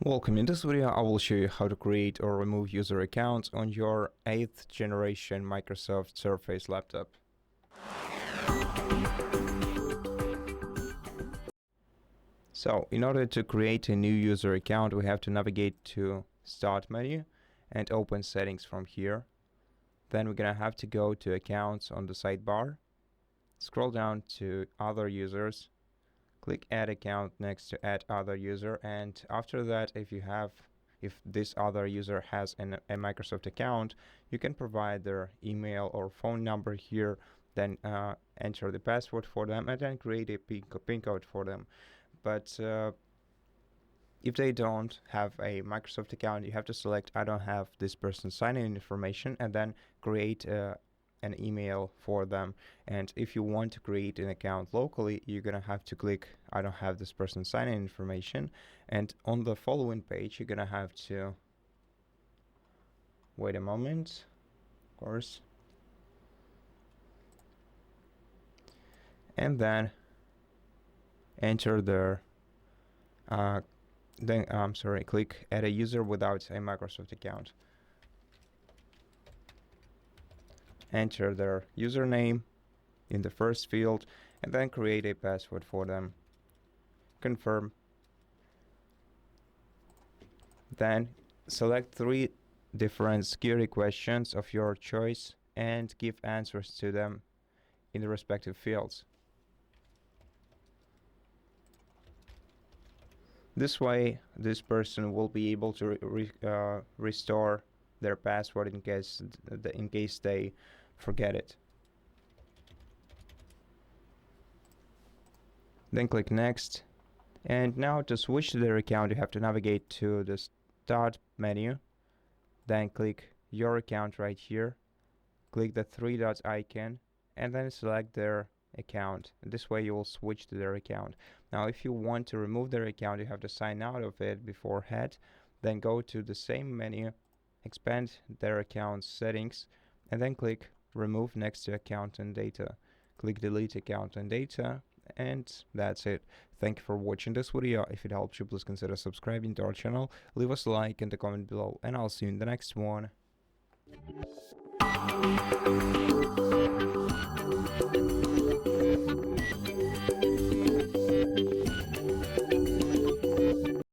Welcome. In this video, I will show you how to create or remove user accounts on your 8th generation Microsoft Surface laptop. So, in order to create a new user account, we have to navigate to Start menu and open Settings from here. Then we're gonna have to go to Accounts on the sidebar, scroll down to Other Users, click Add Account next to Add Other User, and after that, if this other user has a Microsoft account, you can provide their email or phone number here, then enter the password for them, and then create a PIN code for them. But if they don't have a Microsoft account, you have to select I don't have this person's sign-in information and then create an email for them. And if you want to create an account locally, you're gonna have to click I don't have this person's sign-in information, and on the following page you're gonna have to wait a moment, of course, and then enter their click add a user without a Microsoft account. Enter their username in the first field and then create a password for them. Confirm. Then select 3 different security questions of your choice and give answers to them in the respective fields. This way, this person will be able to restore their password in case they forget it. Then click Next. And now to switch to their account, you have to navigate to the Start menu. Then click Your Account right here. Click the 3 dots icon and then select their account. This way you will switch to their account. Now if you want to remove their account, you have to sign out of it beforehand. Then go to the same menu, expand their account settings, and then click Remove next to Account and Data. Click Delete Account and Data, and that's it. Thank you for watching this video. If it helped you, please consider subscribing to our channel, leave us a like and a comment below, and I'll see you in the next one.